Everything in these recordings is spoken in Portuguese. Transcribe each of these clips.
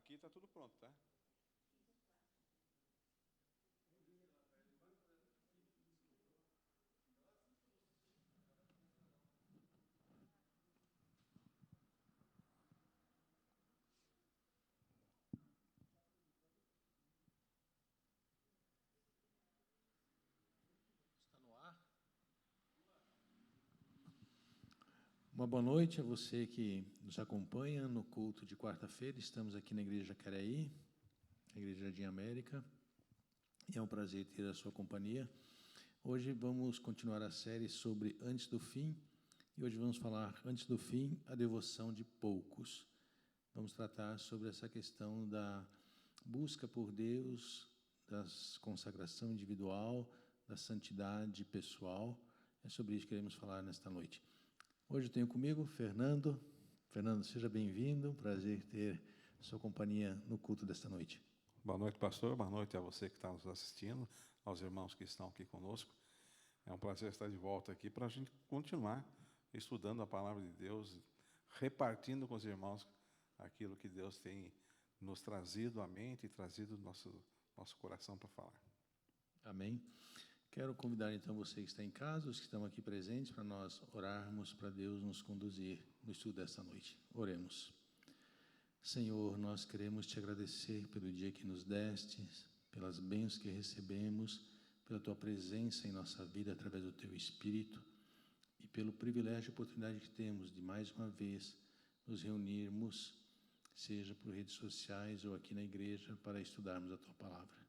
Aqui está tudo pronto, tá? Está no ar? Uma boa noite a você que nos acompanha no culto de quarta-feira. Estamos aqui na Igreja Jacareí, na Igreja Jardim América, e é um prazer ter a sua companhia. Hoje vamos continuar a série sobre Antes do Fim, e hoje vamos falar, antes do fim, a devoção de poucos. Vamos tratar sobre essa questão da busca por Deus, da consagração individual, da santidade pessoal. É sobre isso que queremos falar nesta noite. Hoje eu tenho comigo Fernando. Fernando, seja bem-vindo. Prazer ter sua companhia no culto desta noite. Boa noite, pastor. Boa noite a você que está nos assistindo, aos irmãos que estão aqui conosco. É um prazer estar de volta aqui para a gente continuar estudando a palavra de Deus, repartindo com os irmãos aquilo que Deus tem nos trazido à mente e trazido nosso coração para falar. Amém. Quero convidar então você que está em casa, os que estão aqui presentes, para nós orarmos, para Deus nos conduzir no estudo desta noite. Oremos. Senhor, nós queremos te agradecer pelo dia que nos destes, pelas bênçãos que recebemos, pela tua presença em nossa vida através do teu Espírito e pelo privilégio e oportunidade que temos de mais uma vez nos reunirmos, seja por redes sociais ou aqui na igreja, para estudarmos a tua palavra.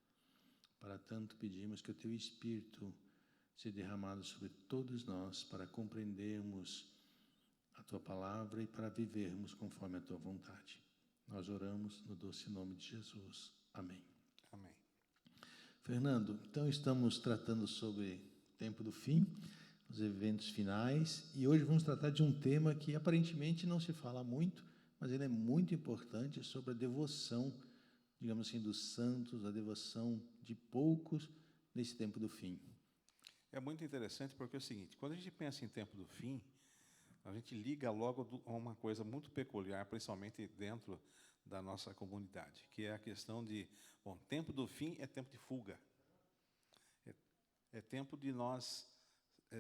Para tanto, pedimos que o teu Espírito seja derramado sobre todos nós, para compreendermos a tua palavra e para vivermos conforme a tua vontade. Nós oramos no doce nome de Jesus. Amém. Amém. Fernando, então estamos tratando sobre o tempo do fim, os eventos finais, e hoje vamos tratar de um tema que aparentemente não se fala muito, mas ele é muito importante, sobre a devoção, digamos assim, dos santos, a devoção de poucos nesse tempo do fim. É muito interessante porque é o seguinte, quando a gente pensa em tempo do fim, a gente liga logo a uma coisa muito peculiar, principalmente dentro da nossa comunidade, que é a questão de, bom, tempo do fim é tempo de fuga. É tempo de nós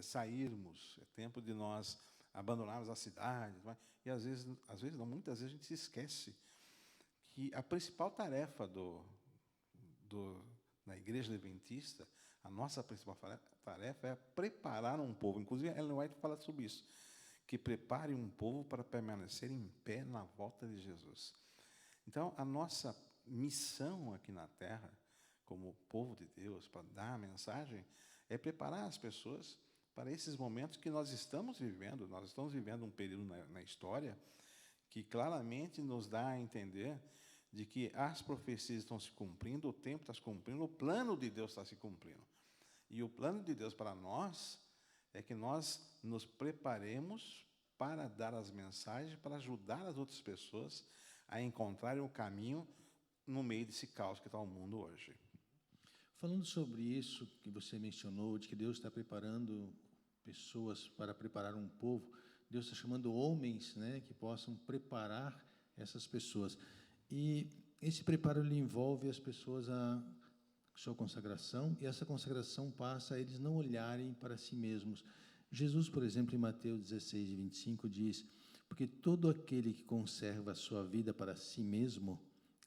sairmos, é tempo de nós abandonarmos a cidade, e às vezes não, muitas vezes a gente se esquece que a principal tarefa na igreja adventista, a nossa principal tarefa é preparar um povo. Inclusive, Ellen White fala sobre isso, que prepare um povo para permanecer em pé na volta de Jesus. Então, a nossa missão aqui na Terra, como povo de Deus, para dar a mensagem, é preparar as pessoas para esses momentos que nós estamos vivendo. Nós estamos vivendo um período na história que claramente nos dá a entender de que as profecias estão se cumprindo, o tempo está se cumprindo, o plano de Deus está se cumprindo. E o plano de Deus para nós é que nós nos preparemos para dar as mensagens, para ajudar as outras pessoas a encontrarem o caminho no meio desse caos que está o mundo hoje. Falando sobre isso que você mencionou, de que Deus está preparando pessoas para preparar um povo, Deus está chamando homens, né, que possam preparar essas pessoas. E esse preparo ele envolve as pessoas a sua consagração, e essa consagração passa a eles não olharem para si mesmos. Jesus, por exemplo, em Mateus 16, 25, diz: porque todo aquele que conserva a sua vida para si mesmo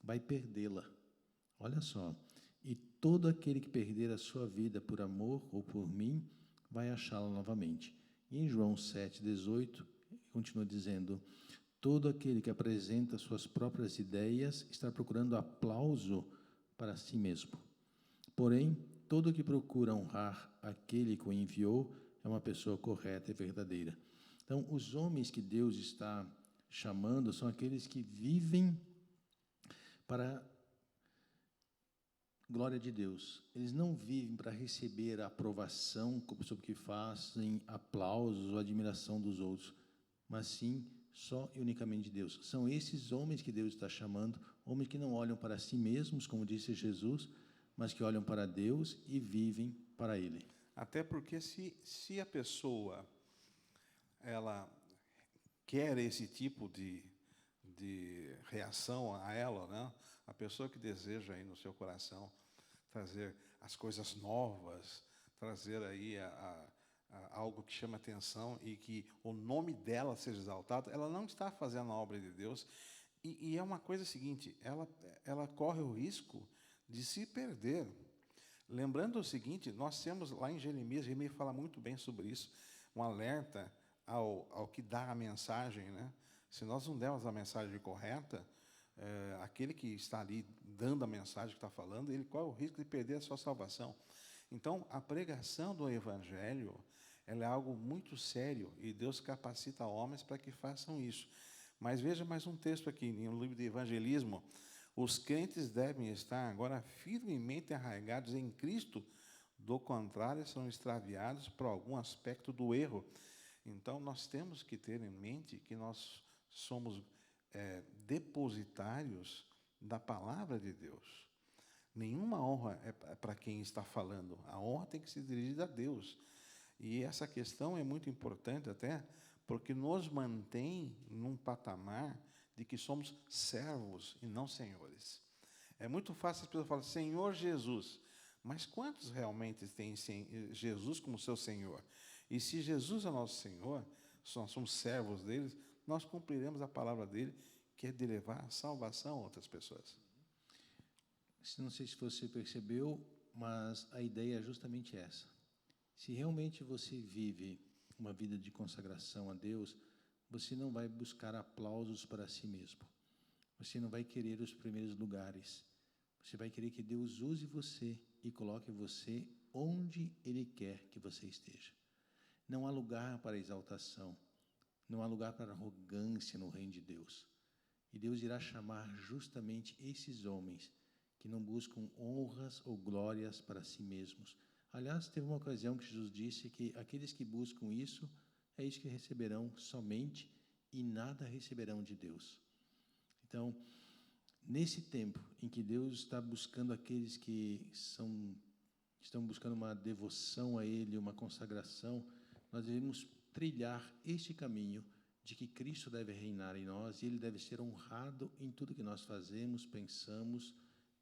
vai perdê-la. Olha só. E todo aquele que perder a sua vida por amor ou por mim vai achá-la novamente. E em João 7, 18, continua dizendo: todo aquele que apresenta suas próprias ideias está procurando aplauso para si mesmo. Porém, todo que procura honrar aquele que o enviou é uma pessoa correta e verdadeira. Então, os homens que Deus está chamando são aqueles que vivem para a glória de Deus. Eles não vivem para receber a aprovação sobre o que fazem, aplausos ou admiração dos outros, mas sim só e unicamente de Deus. São esses homens que Deus está chamando, homens que não olham para si mesmos, como disse Jesus, mas que olham para Deus e vivem para Ele. Até porque se a pessoa ela quer esse tipo de de reação a ela, né? A pessoa que deseja aí no seu coração trazer as coisas novas, trazer aí algo que chama atenção e que o nome dela seja exaltado, ela não está fazendo a obra de Deus. E é uma coisa seguinte, ela corre o risco de se perder. Lembrando o seguinte, nós temos lá em Jeremias fala muito bem sobre isso, um alerta ao que dá a mensagem, né? Se nós não dermos a mensagem correta, aquele que está ali dando a mensagem que está falando, ele corre o risco de perder a sua salvação. Então, a pregação do Evangelho, ela é algo muito sério, e Deus capacita homens para que façam isso. Mas veja mais um texto aqui, no livro de Evangelismo. Os crentes devem estar agora firmemente arraigados em Cristo, do contrário, são extraviados por algum aspecto do erro. Então, nós temos que ter em mente que nós somos depositários da palavra de Deus. Nenhuma honra é para quem está falando. A honra tem que ser dirigida a Deus. E essa questão é muito importante até, porque nos mantém num patamar de que somos servos e não senhores. É muito fácil as pessoas falarem, Senhor Jesus, mas quantos realmente têm Jesus como seu Senhor? E se Jesus é nosso Senhor, nós somos servos dele, nós cumpriremos a palavra dele, que é de levar a salvação a outras pessoas. Não sei se você percebeu, mas a ideia é justamente essa. Se realmente você vive uma vida de consagração a Deus, você não vai buscar aplausos para si mesmo. Você não vai querer os primeiros lugares. Você vai querer que Deus use você e coloque você onde Ele quer que você esteja. Não há lugar para exaltação. Não há lugar para arrogância no reino de Deus. E Deus irá chamar justamente esses homens que não buscam honras ou glórias para si mesmos. Aliás, teve uma ocasião que Jesus disse que aqueles que buscam isso, é isso que receberão somente e nada receberão de Deus. Então, nesse tempo em que Deus está buscando aqueles que estão buscando uma devoção a Ele, uma consagração, nós devemos trilhar este caminho de que Cristo deve reinar em nós e Ele deve ser honrado em tudo que nós fazemos, pensamos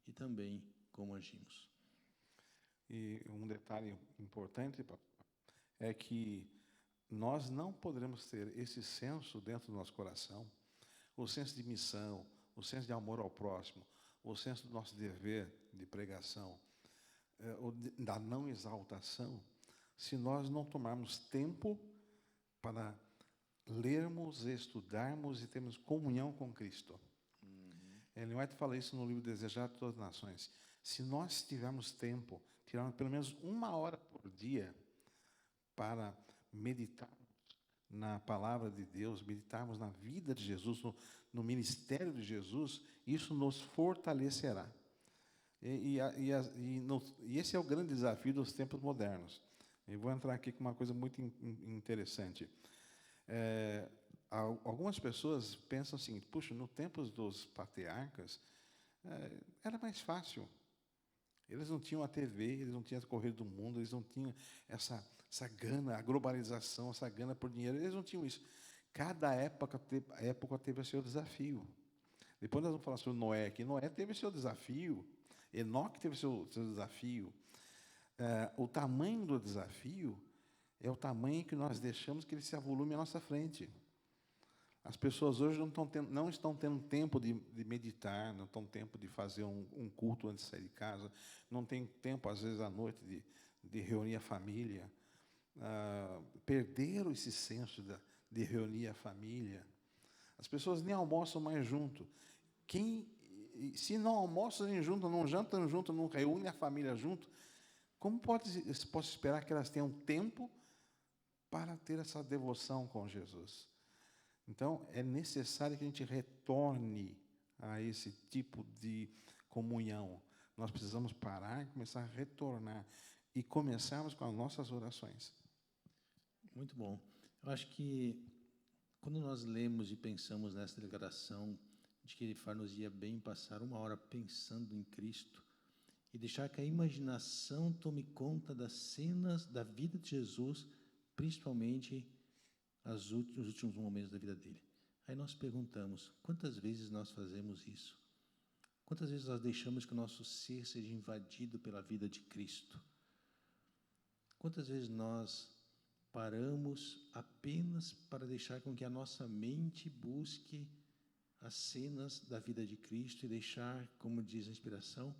e também como agimos. E um detalhe importante é que nós não poderemos ter esse senso dentro do nosso coração, o senso de missão, o senso de amor ao próximo, o senso do nosso dever de pregação, da não exaltação, se nós não tomarmos tempo para lermos, estudarmos e termos comunhão com Cristo. Ellen White fala isso no livro Desejar de Todas as Nações. Se nós tivermos tempo, tirarmos pelo menos 1 hora por dia para meditarmos na palavra de Deus, meditarmos na vida de Jesus, no ministério de Jesus, isso nos fortalecerá. E esse é o grande desafio dos tempos modernos. Eu vou entrar aqui com uma coisa muito interessante. Algumas pessoas pensam assim, puxa, no tempo dos patriarcas, era mais fácil. Eles não tinham a TV, eles não tinham a correr do mundo, eles não tinham essa gana, a globalização, essa gana por dinheiro, eles não tinham isso. Cada época teve o seu desafio. Depois nós vamos falar sobre Noé aqui. Noé teve o seu desafio, Enoque teve o seu desafio. O tamanho do desafio é o tamanho que nós deixamos que ele se avolume à nossa frente. As pessoas hoje não estão tendo tempo de meditar, não estão tempo de fazer um culto antes de sair de casa, não tem tempo, às vezes, à noite, de reunir a família. Perderam esse senso de reunir a família. As pessoas nem almoçam mais junto. Se não almoçam junto, não jantam junto, não reúnem a família junto, como posso esperar que elas tenham tempo para ter essa devoção com Jesus? Então, é necessário que a gente retorne a esse tipo de comunhão. Nós precisamos parar e começar a retornar e começarmos com as nossas orações. Muito bom. Eu acho que quando nós lemos e pensamos nessa declaração de que far-nos-ia bem passar 1 hora pensando em Cristo e deixar que a imaginação tome conta das cenas da vida de Jesus, principalmente os últimos momentos da vida dele. Aí nós perguntamos, quantas vezes nós fazemos isso? Quantas vezes nós deixamos que o nosso ser seja invadido pela vida de Cristo? Quantas vezes nós paramos apenas para deixar com que a nossa mente busque as cenas da vida de Cristo e deixar, como diz a inspiração,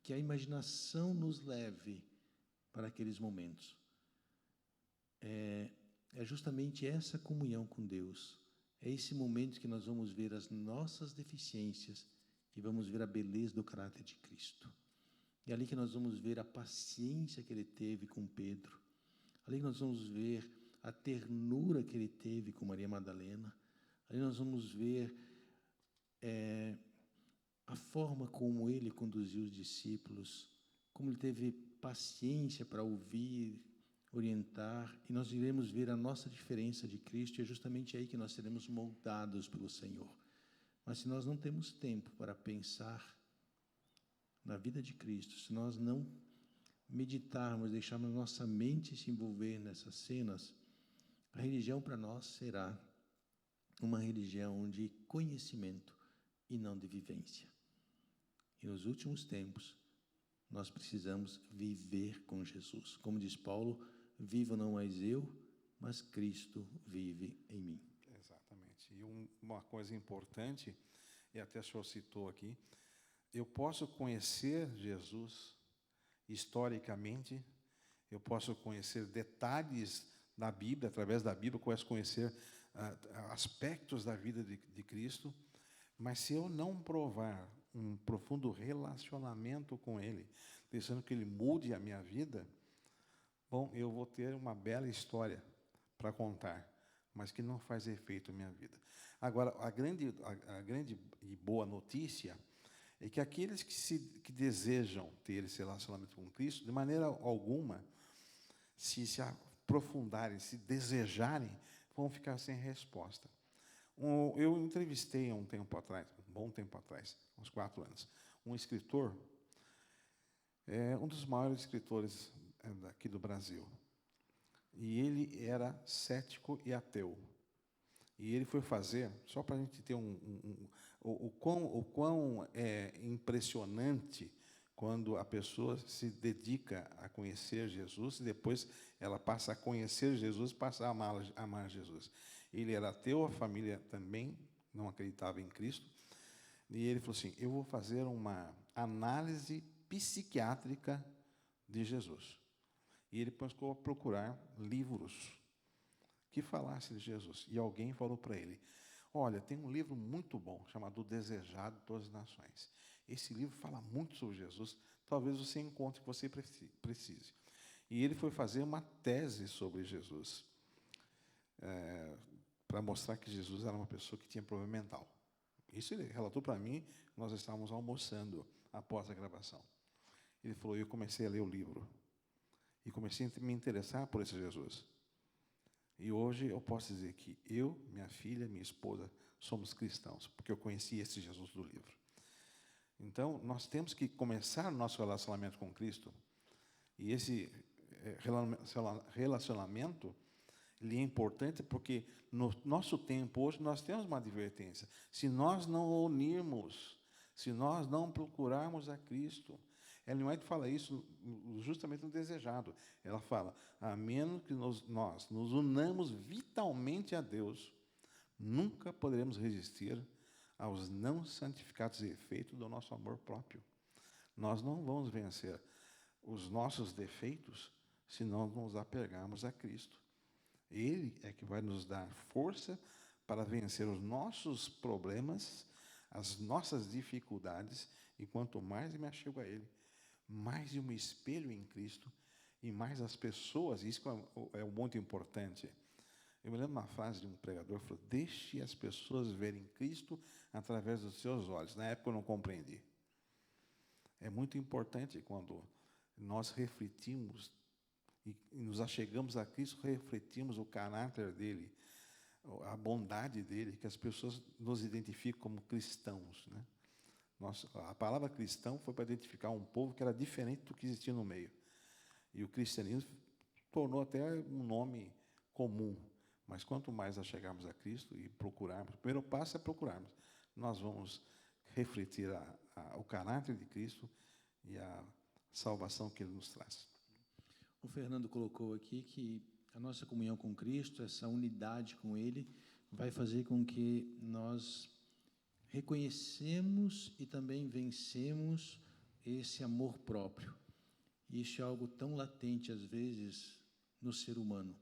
que a imaginação nos leve para aqueles momentos? É justamente essa comunhão com Deus, é esse momento que nós vamos ver as nossas deficiências e vamos ver a beleza do caráter de Cristo. É ali que nós vamos ver a paciência que ele teve com Pedro, ali que nós vamos ver a ternura que ele teve com Maria Madalena, ali nós vamos ver a forma como ele conduziu os discípulos, como ele teve paciência para ouvir, orientar, e nós iremos ver a nossa diferença de Cristo, e é justamente aí que nós seremos moldados pelo Senhor. Mas se nós não temos tempo para pensar na vida de Cristo, se nós não meditarmos, deixarmos nossa mente se envolver nessas cenas, a religião para nós será uma religião de conhecimento e não de vivência. E nos últimos tempos, nós precisamos viver com Jesus. Como diz Paulo, vivo não mais eu, mas Cristo vive em mim. Exatamente. E uma coisa importante, e até o senhor citou aqui, eu posso conhecer Jesus historicamente, eu posso conhecer detalhes da Bíblia, através da Bíblia, eu posso conhecer aspectos da vida de Cristo, mas se eu não provar um profundo relacionamento com Ele, deixando que Ele mude a minha vida, bom, eu vou ter uma bela história para contar, mas que não faz efeito na minha vida. Agora, a grande e boa notícia é que aqueles que desejam ter esse relacionamento com Cristo, de maneira alguma, se aprofundarem, se desejarem, vão ficar sem resposta. Eu entrevistei há um bom tempo atrás, uns 4 anos, um escritor, um dos maiores escritores daqui do Brasil. E ele era cético e ateu. E ele foi fazer, só para a gente ter o quão é impressionante quando a pessoa se dedica a conhecer Jesus e depois ela passa a conhecer Jesus, passa a amar Jesus. Ele era ateu, a família também não acreditava em Cristo. E ele falou assim, eu vou fazer uma análise psiquiátrica de Jesus. E ele começou a procurar livros que falassem de Jesus. E alguém falou para ele, olha, tem um livro muito bom, chamado O Desejado de Todas as Nações. Esse livro fala muito sobre Jesus, talvez você encontre o que você precise. E ele foi fazer uma tese sobre Jesus, para mostrar que Jesus era uma pessoa que tinha problema mental. Isso ele relatou para mim, nós estávamos almoçando após a gravação. Ele falou, eu comecei a ler o livro, e comecei a me interessar por esse Jesus. E hoje eu posso dizer que eu, minha filha, minha esposa, somos cristãos, porque eu conheci esse Jesus do livro. Então, nós temos que começar o nosso relacionamento com Cristo, e esse relacionamento, ele é importante porque no nosso tempo hoje nós temos uma advertência. Se nós não unirmos, se nós não procurarmos a Cristo, Ellen White fala isso justamente no Desejado. Ela fala, a menos que nós nos unamos vitalmente a Deus, nunca poderemos resistir aos não santificados efeitos do nosso amor próprio. Nós não vamos vencer os nossos defeitos se não nos apegarmos a Cristo. Ele é que vai nos dar força para vencer os nossos problemas, as nossas dificuldades, e quanto mais eu me achego a Ele, mais eu me espelho em Cristo, e mais as pessoas, isso é muito importante. Eu me lembro uma frase de um pregador, falou, deixe as pessoas verem Cristo através dos seus olhos. Na época eu não compreendi. É muito importante quando nós refletimos e nos achegamos a Cristo, refletimos o caráter dele, a bondade dele, que as pessoas nos identificam como cristãos, né? A palavra cristão foi para identificar um povo que era diferente do que existia no meio. E o cristianismo tornou até um nome comum, Mas quanto mais nós chegarmos a Cristo e procurarmos, o primeiro passo é procurarmos, nós vamos refletir o caráter de Cristo e a salvação que Ele nos traz. O Fernando colocou aqui que a nossa comunhão com Cristo, essa unidade com Ele, vai fazer com que nós reconhecemos e também vencemos esse amor próprio. Isso é algo tão latente, às vezes, no ser humano.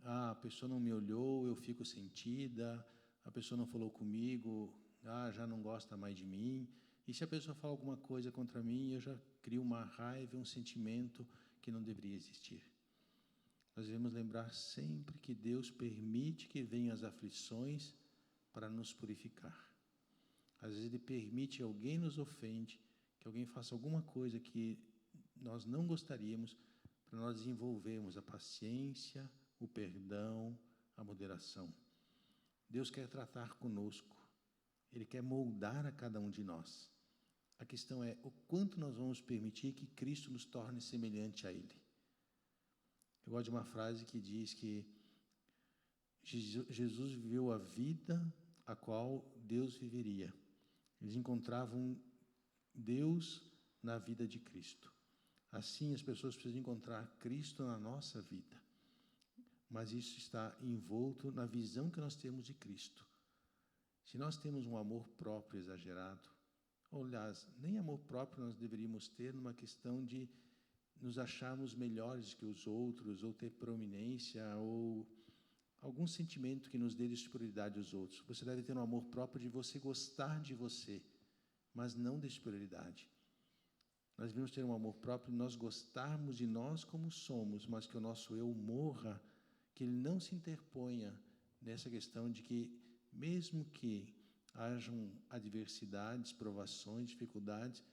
A pessoa não me olhou, eu fico sentida, a pessoa não falou comigo, já não gosta mais de mim. E se a pessoa fala alguma coisa contra mim, eu já crio uma raiva, um sentimento que não deveria existir. Nós devemos lembrar sempre que Deus permite que venham as aflições para nos purificar. Às vezes Ele permite que alguém nos ofende, que alguém faça alguma coisa que nós não gostaríamos, para nós desenvolvermos a paciência, o perdão, a moderação. Deus quer tratar conosco. Ele quer moldar a cada um de nós. A questão é o quanto nós vamos permitir que Cristo nos torne semelhante a Ele. Eu gosto de uma frase que diz que Jesus viveu a vida a qual Deus viveria. Eles encontravam Deus na vida de Cristo. Assim, as pessoas precisam encontrar Cristo na nossa vida. Mas isso está envolto na visão que nós temos de Cristo. Se nós temos um amor próprio exagerado, ou, aliás, nem amor próprio nós deveríamos ter numa questão de nos acharmos melhores que os outros, ou ter proeminência, ou algum sentimento que nos dê de superioridade aos outros. Você deve ter um amor próprio de você gostar de você, mas não de superioridade. Nós devemos ter um amor próprio de nós gostarmos de nós como somos, mas que o nosso eu morra, que ele não se interponha nessa questão de que, mesmo que hajam adversidades, provações, dificuldades,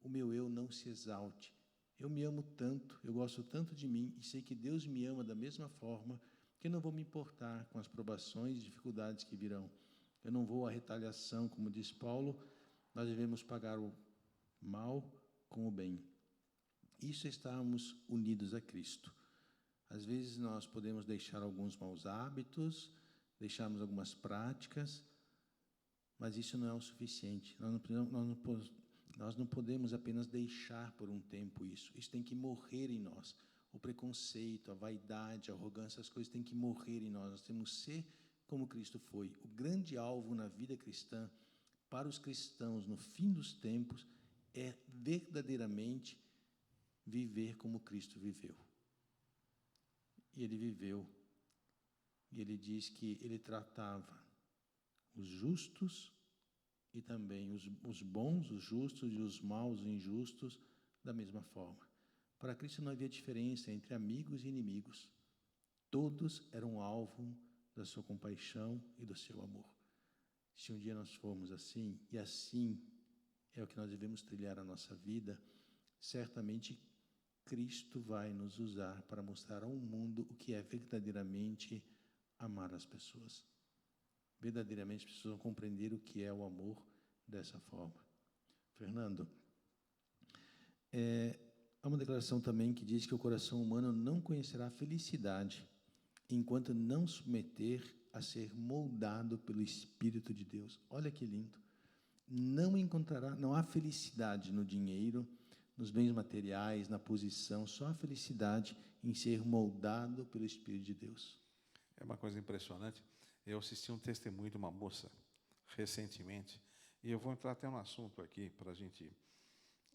o meu eu não se exalte. Eu me amo tanto, eu gosto tanto de mim e sei que Deus me ama da mesma forma que eu não vou me importar com as provações e dificuldades que virão. Eu não vou à retaliação, como diz Paulo, nós devemos pagar o mal com o bem. Isso é estarmos unidos a Cristo. Às vezes nós podemos deixar alguns maus hábitos, deixarmos algumas práticas, mas isso não é o suficiente. Nós não podemos apenas deixar por um tempo isso. Isso tem que morrer em nós. O preconceito, a vaidade, a arrogância, as coisas têm que morrer em nós. Nós temos que ser como Cristo foi. O grande alvo na vida cristã, para os cristãos no fim dos tempos, é verdadeiramente viver como Cristo viveu. E Ele viveu. E Ele diz que Ele tratava os justos e também os bons, os justos, e os maus, os injustos, da mesma forma. Para Cristo não havia diferença entre amigos e inimigos. Todos eram alvo da sua compaixão e do seu amor. Se um dia nós formos assim, e assim é o que nós devemos trilhar a nossa vida, certamente Cristo vai nos usar para mostrar ao mundo o que é verdadeiramente amar as pessoas. Verdadeiramente as pessoas vão compreender o que é o amor dessa forma. Fernando, há uma declaração também que diz que o coração humano não conhecerá felicidade enquanto não submeter a ser moldado pelo Espírito de Deus. Olha que lindo. Não há felicidade no dinheiro, nos bens materiais, na posição, só há felicidade em ser moldado pelo Espírito de Deus. É uma coisa impressionante. Eu assisti um testemunho de uma moça recentemente, e eu vou entrar até no assunto aqui para a gente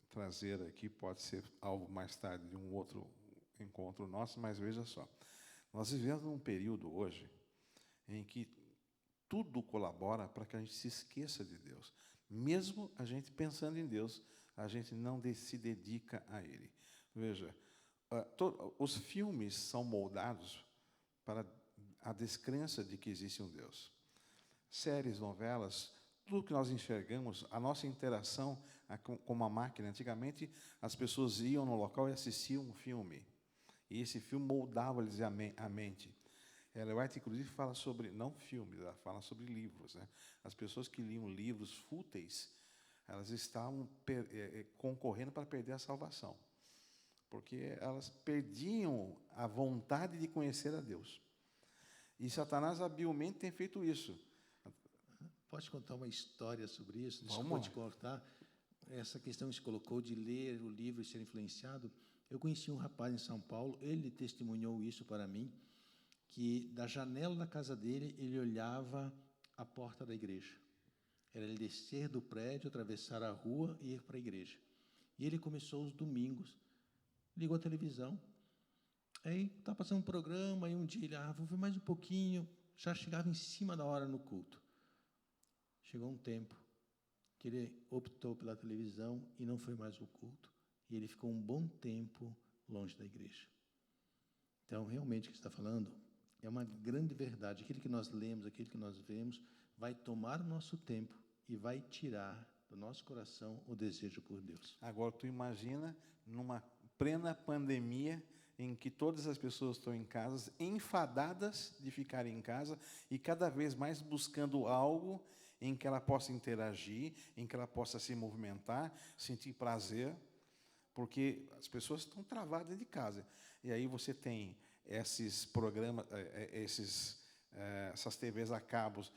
trazer aqui, pode ser algo mais tarde de um outro encontro nosso, mas veja só. Nós vivemos num período hoje em que tudo colabora para que a gente se esqueça de Deus. Mesmo a gente pensando em Deus, a gente não se dedica a Ele. Veja, os filmes são moldados para a descrença de que existe um Deus. Séries, novelas, tudo que nós enxergamos, a nossa interação com uma máquina. Antigamente, as pessoas iam no local e assistiam um filme. E esse filme moldava-lhes a mente. Ellen White, inclusive, fala sobre, não filmes, ela fala sobre livros. Né? As pessoas que liam livros fúteis, elas estavam concorrendo para perder a salvação. Porque elas perdiam a vontade de conhecer a Deus. E Satanás habilmente tem feito isso. Pode contar uma história sobre isso? Vamos Desculpa lá. te cortar. Essa questão que você colocou de ler o livro e ser influenciado. Eu conheci um rapaz em São Paulo, ele testemunhou isso para mim, que da janela da casa dele, ele olhava a porta da igreja. Era ele descer do prédio, atravessar a rua e ir para a igreja. E ele começou os domingos, ligou a televisão, aí está passando um programa, aí um dia ele, vou ver mais um pouquinho, já chegava em cima da hora no culto. Chegou um tempo que ele optou pela televisão e não foi mais ao culto. E ele ficou um bom tempo longe da igreja. Então, realmente, o que você está falando é uma grande verdade. Aquilo que nós lemos, aquilo que nós vemos, vai tomar o nosso tempo e vai tirar do nosso coração o desejo por Deus. Agora, tu imagina, numa plena pandemia, em que todas as pessoas estão em casa, enfadadas de ficarem em casa, e cada vez mais buscando algo em que ela possa interagir, em que ela possa se movimentar, sentir prazer, porque as pessoas estão travadas dentro de casa. E aí você tem esses programas, essas TVs a cabos,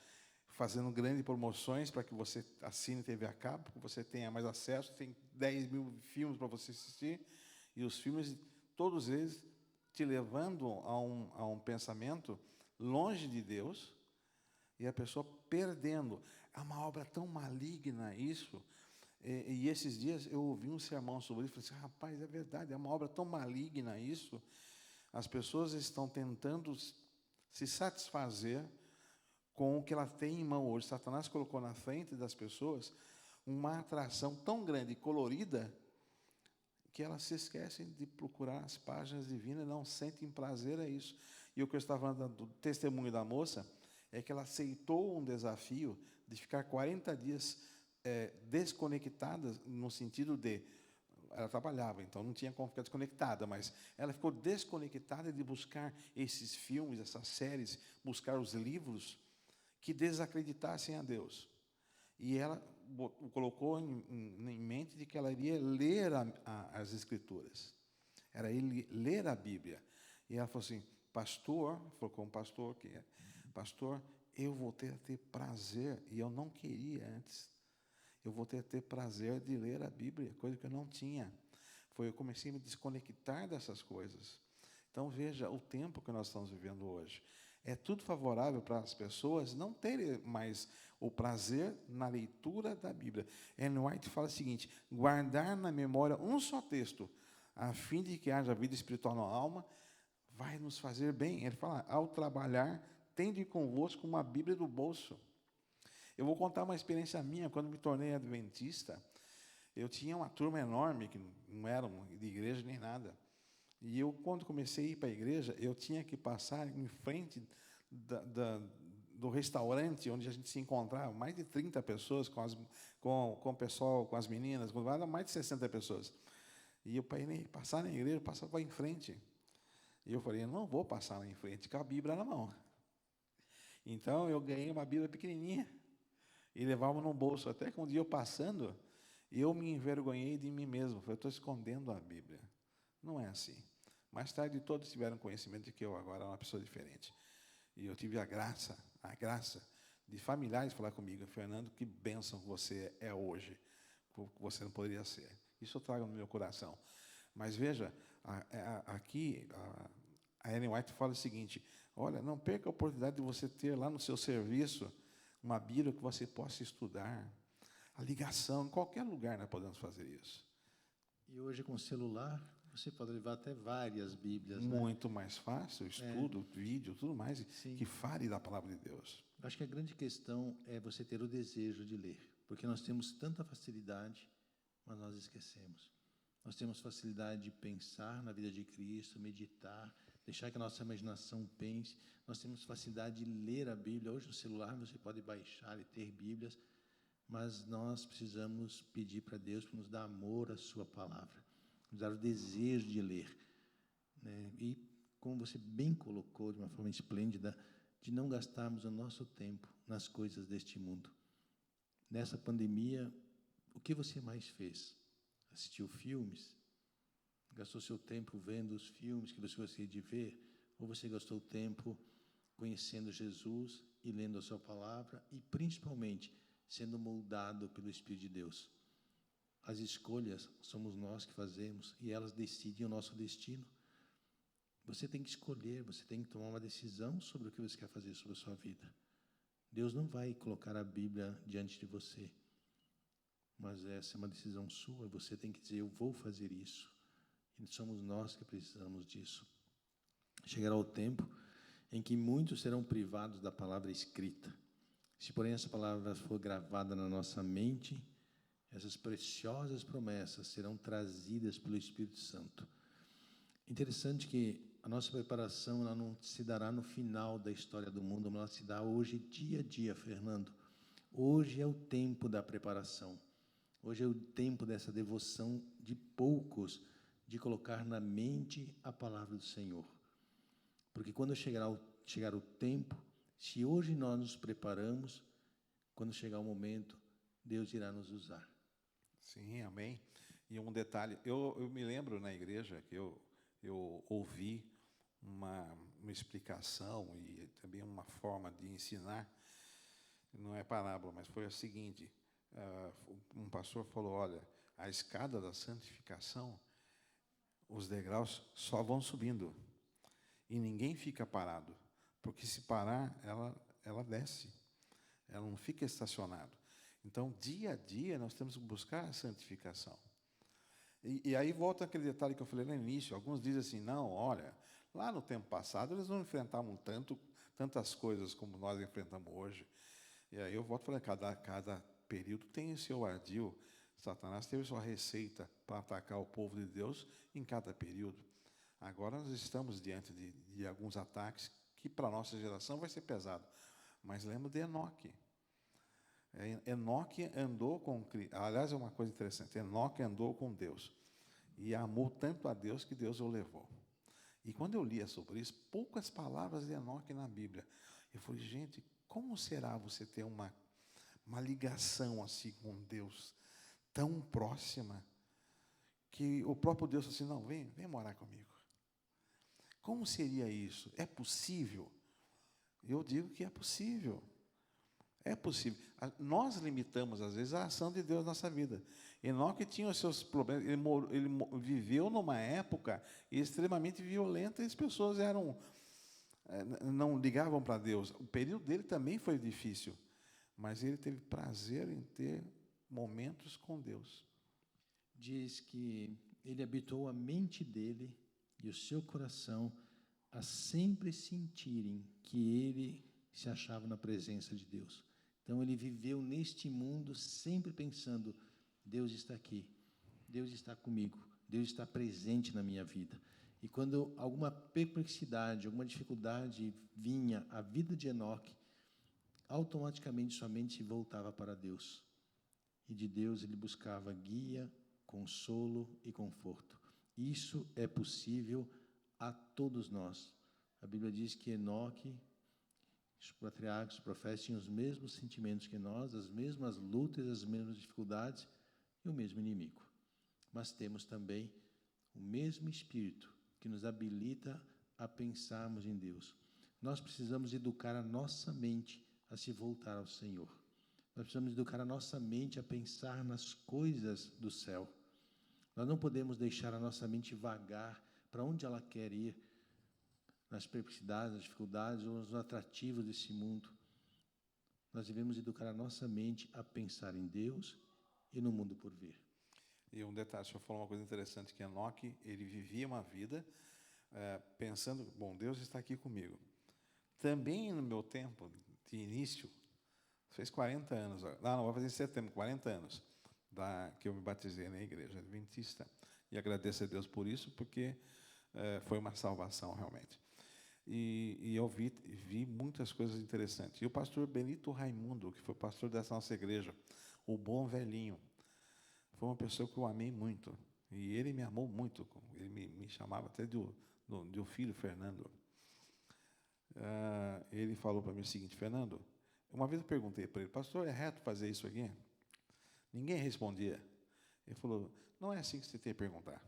fazendo grandes promoções para que você assine TV a cabo, que você tenha mais acesso, tem 10 mil filmes para você assistir, e os filmes, todos eles, te levando a um pensamento longe de Deus, e a pessoa perdendo. É uma obra tão maligna isso. E esses dias eu ouvi um sermão sobre isso, e falei assim, rapaz, é verdade, é uma obra tão maligna isso. As pessoas estão tentando se satisfazer com o que ela tem em mão hoje. Satanás colocou na frente das pessoas uma atração tão grande e colorida que elas se esquecem de procurar as páginas divinas, não sentem prazer a isso. E o que eu estava falando do testemunho da moça é que ela aceitou um desafio de ficar 40 dias desconectada, no sentido de... Ela trabalhava, então não tinha como ficar desconectada, mas ela ficou desconectada de buscar esses filmes, essas séries, buscar os livros que desacreditassem a Deus. E ela colocou em mente de que ela iria ler as Escrituras. Era ler a Bíblia. E ela falou assim, pastor, falou com um pastor que é, pastor, eu vou ter prazer, e eu não queria antes, eu vou ter prazer de ler a Bíblia, coisa que eu não tinha. Eu comecei a me desconectar dessas coisas. Então, veja o tempo que nós estamos vivendo hoje. É tudo favorável para as pessoas não terem mais o prazer na leitura da Bíblia. Ellen White fala o seguinte, guardar na memória um só texto, a fim de que haja vida espiritual na alma, vai nos fazer bem. Ele fala, ao trabalhar, tende convosco uma Bíblia do bolso. Eu vou contar uma experiência minha, quando me tornei adventista, eu tinha uma turma enorme, que não era de igreja nem nada. E eu, quando comecei a ir para a igreja, eu tinha que passar em frente do restaurante onde a gente se encontrava, mais de 30 pessoas, com o pessoal, com as meninas, mais de 60 pessoas. E eu, para passar na igreja, eu passava em frente. E eu falei, eu não vou passar lá em frente com a Bíblia na mão. Então, eu ganhei uma Bíblia pequenininha e levava no bolso. Até que um dia eu passando, eu me envergonhei de mim mesmo. Falei, estou escondendo a Bíblia. Não é assim. Mais tarde, todos tiveram conhecimento de que eu agora era uma pessoa diferente. E eu tive a graça de familiares falar comigo, Fernando, que bênção você é hoje, você não poderia ser. Isso eu trago no meu coração. Mas veja, aqui a Ellen White fala o seguinte, olha, não perca a oportunidade de você ter lá no seu serviço uma Bíblia que você possa estudar. A ligação, em qualquer lugar nós podemos fazer isso. E hoje, com o celular, você pode levar até várias Bíblias. Muito mais fácil, estudo, vídeo, tudo mais, Sim. que fale da palavra de Deus. Acho que a grande questão é você ter o desejo de ler, porque nós temos tanta facilidade, mas nós esquecemos. Nós temos facilidade de pensar na vida de Cristo, meditar, deixar que a nossa imaginação pense. Nós temos facilidade de ler a Bíblia. Hoje, no celular, você pode baixar e ter Bíblias, mas nós precisamos pedir para Deus para nos dar amor à sua palavra, nos dar o desejo de ler. Né? E, como você bem colocou, de uma forma esplêndida, de não gastarmos o nosso tempo nas coisas deste mundo. Nessa pandemia, o que você mais fez? Assistiu filmes? Gastou seu tempo vendo os filmes que você gostaria de ver? Ou você gastou tempo conhecendo Jesus e lendo a sua palavra e, principalmente, sendo moldado pelo Espírito de Deus. As escolhas somos nós que fazemos e elas decidem o nosso destino. Você tem que escolher, você tem que tomar uma decisão sobre o que você quer fazer sobre a sua vida. Deus não vai colocar a Bíblia diante de você, mas essa é uma decisão sua. Você tem que dizer, eu vou fazer isso. E somos nós que precisamos disso. Chegará o tempo em que muitos serão privados da palavra escrita. Se, porém, essa palavra for gravada na nossa mente, essas preciosas promessas serão trazidas pelo Espírito Santo. Interessante que a nossa preparação ela não se dará no final da história do mundo, mas ela se dá hoje, dia a dia, Fernando. Hoje é o tempo da preparação. Hoje é o tempo dessa devoção de poucos, de colocar na mente a palavra do Senhor. Porque quando chegar o tempo, se hoje nós nos preparamos, quando chegar o momento, Deus irá nos usar. Sim, amém. E um detalhe, eu me lembro na igreja que eu ouvi uma explicação e também uma forma de ensinar, não é parábola, mas foi a seguinte, um pastor falou, olha, a escada da santificação, os degraus só vão subindo e ninguém fica parado, porque se parar, ela desce, ela não fica estacionada. Então, dia a dia, nós temos que buscar a santificação. E aí volta aquele detalhe que eu falei no início. Alguns dizem assim, não, olha, lá no tempo passado eles não enfrentavam tantas coisas como nós enfrentamos hoje. E aí eu volto a falar, cada período tem o seu ardil. Satanás teve sua receita para atacar o povo de Deus em cada período. Agora nós estamos diante de alguns ataques que para a nossa geração vai ser pesado. Mas lembra de Enoque. Enoque andou com Cristo. Aliás, é uma coisa interessante. Enoque andou com Deus e amou tanto a Deus que Deus o levou. E quando eu lia sobre isso, poucas palavras de Enoque na Bíblia. Eu falei, gente, como será você ter uma ligação assim com Deus tão próxima que o próprio Deus disse assim, não, vem morar comigo. Como seria isso? É possível? Eu digo que é possível. É possível. Nós limitamos, às vezes, a ação de Deus na nossa vida. Enoque tinha os seus problemas. Ele viveu numa época extremamente violenta e as pessoas não ligavam para Deus. O período dele também foi difícil, mas ele teve prazer em ter momentos com Deus. Diz que ele habitou a mente dele e o seu coração a sempre sentirem que ele se achava na presença de Deus. Então, ele viveu neste mundo sempre pensando, Deus está aqui, Deus está comigo, Deus está presente na minha vida. E quando alguma perplexidade, alguma dificuldade vinha à vida de Enoque, automaticamente sua mente voltava para Deus. E de Deus ele buscava guia, consolo e conforto. Isso é possível a todos nós. A Bíblia diz que Enoque, os patriarcas, os profetas tinham os mesmos sentimentos que nós, as mesmas lutas, as mesmas dificuldades e o mesmo inimigo. Mas temos também o mesmo Espírito que nos habilita a pensarmos em Deus. Nós precisamos educar a nossa mente a se voltar ao Senhor. Nós precisamos educar a nossa mente a pensar nas coisas do céu. Nós não podemos deixar a nossa mente vagar para onde ela quer ir, nas perplexidades, nas dificuldades ou nos atrativos desse mundo. Nós devemos educar a nossa mente a pensar em Deus e no mundo por vir. E um detalhe, o senhor falou uma coisa interessante, que Enoque, ele vivia uma vida pensando, bom, Deus está aqui comigo. Também no meu tempo de início, fez 40 anos, não vai fazer em setembro, 40 anos, que eu me batizei na igreja adventista. E agradeço a Deus por isso, porque foi uma salvação realmente. E eu vi muitas coisas interessantes. E o pastor Benito Raimundo, que foi pastor dessa nossa igreja, o bom velhinho, foi uma pessoa que eu amei muito. E ele me amou muito. Ele me chamava até de um filho, Fernando. Ele falou para mim o seguinte, Fernando, uma vez eu perguntei para ele, pastor, é reto fazer isso aqui? Ninguém respondia. Ele falou, não é assim que você tem que perguntar.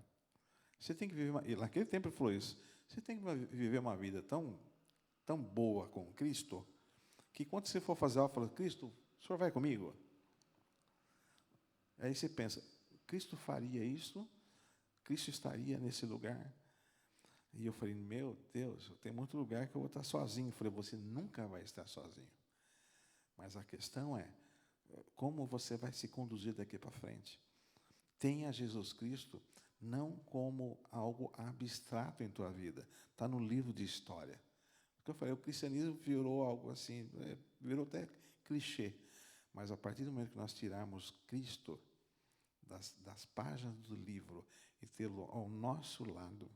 Você tem que viver naquele tempo ele falou isso. Você tem que viver uma vida tão tão boa com Cristo, que quando você for fazer algo, fala, Cristo, o senhor vai comigo? Aí você pensa, Cristo faria isso? Cristo estaria nesse lugar? E eu falei, meu Deus, tem muito lugar que eu vou estar sozinho. Eu falei, você nunca vai estar sozinho. Mas a questão é, como você vai se conduzir daqui para frente? Tenha Jesus Cristo não como algo abstrato em tua vida. Está no livro de história. Porque eu falei, o cristianismo virou algo assim, virou até clichê. Mas a partir do momento que nós tirarmos Cristo das páginas do livro e tê-lo ao nosso lado,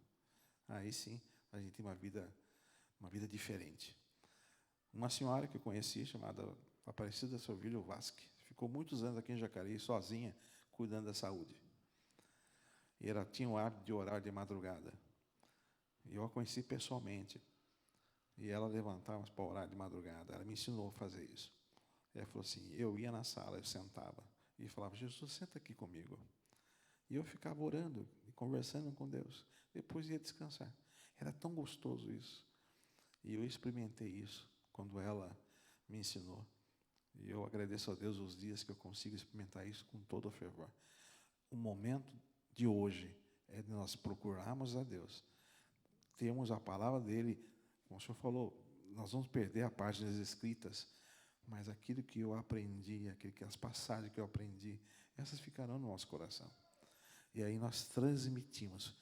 aí sim a gente tem uma vida diferente. Uma senhora que eu conheci, chamada Aparecida Sorvilho Vasque, ficou muitos anos aqui em Jacareí, sozinha, cuidando da saúde. E ela tinha o hábito de orar de madrugada. E eu a conheci pessoalmente. E ela levantava para orar de madrugada. Ela me ensinou a fazer isso. Ela falou assim, eu ia na sala, eu sentava e falava, Jesus, senta aqui comigo. E eu ficava orando e conversando com Deus. Depois ia descansar. Era tão gostoso isso. E eu experimentei isso quando ela me ensinou. E eu agradeço a Deus os dias que eu consigo experimentar isso com todo o fervor. O momento de hoje é de nós procurarmos a Deus. Temos a palavra dele, como o senhor falou, nós vamos perder a páginas escritas, mas aquilo que eu aprendi, as passagens que eu aprendi, essas ficarão no nosso coração. E aí nós transmitimos.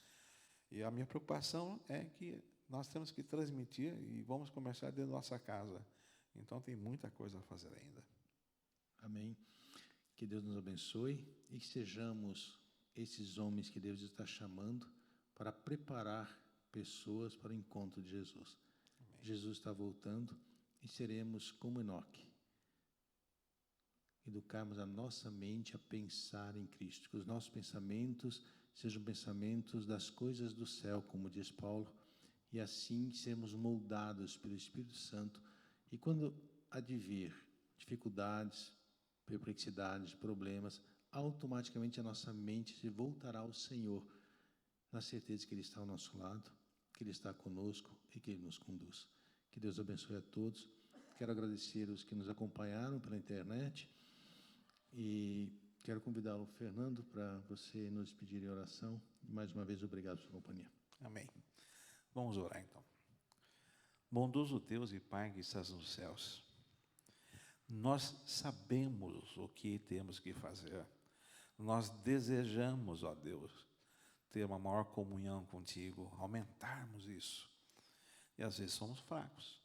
E a minha preocupação é que nós temos que transmitir e vamos começar dentro da nossa casa. Então tem muita coisa a fazer ainda. Amém. Que Deus nos abençoe e que sejamos esses homens que Deus está chamando para preparar pessoas para o encontro de Jesus. Amém. Jesus está voltando e seremos como Enoque. Educarmos a nossa mente a pensar em Cristo, que os nossos pensamentos sejam pensamentos das coisas do céu, como diz Paulo, e assim sermos moldados pelo Espírito Santo. E quando advir dificuldades, perplexidades, problemas, automaticamente a nossa mente se voltará ao Senhor, na certeza que Ele está ao nosso lado, que Ele está conosco e que Ele nos conduz. Que Deus abençoe a todos. Quero agradecer os que nos acompanharam pela internet e quero convidá-lo, Fernando, para você nos pedir em oração. Mais uma vez, obrigado pela sua companhia. Amém. Vamos orar, então. Bondoso Deus e Pai que estás nos céus, nós sabemos o que temos que fazer. Nós desejamos, ó Deus, ter uma maior comunhão contigo, aumentarmos isso. E às vezes somos fracos,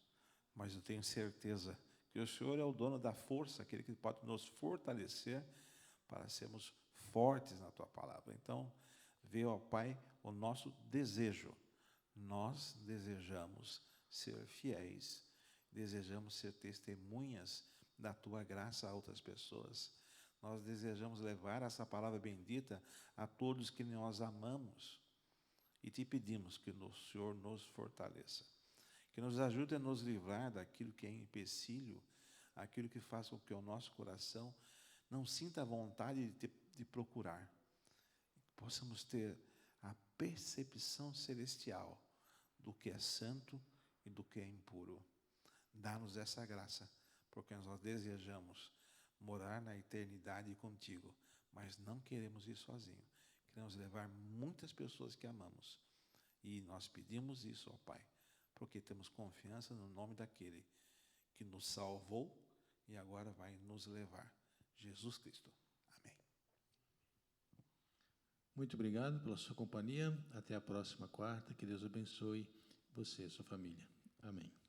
mas eu tenho certeza que o Senhor é o dono da força, aquele que pode nos fortalecer para sermos fortes na Tua palavra. Então, vê, ó Pai, o nosso desejo. Nós desejamos ser fiéis, desejamos ser testemunhas da Tua graça a outras pessoas. Nós desejamos levar essa palavra bendita a todos que nós amamos. E te pedimos que o Senhor nos fortaleça, que nos ajude a nos livrar daquilo que é empecilho, aquilo que faz com que o nosso coração não sinta a vontade de procurar. Possamos ter a percepção celestial do que é santo e do que é impuro. Dá-nos essa graça, porque nós desejamos morar na eternidade contigo, mas não queremos ir sozinho. Queremos levar muitas pessoas que amamos. E nós pedimos isso ao Pai, porque temos confiança no nome daquele que nos salvou e agora vai nos levar, Jesus Cristo. Amém. Muito obrigado pela sua companhia. Até a próxima quarta. Que Deus abençoe você e sua família. Amém.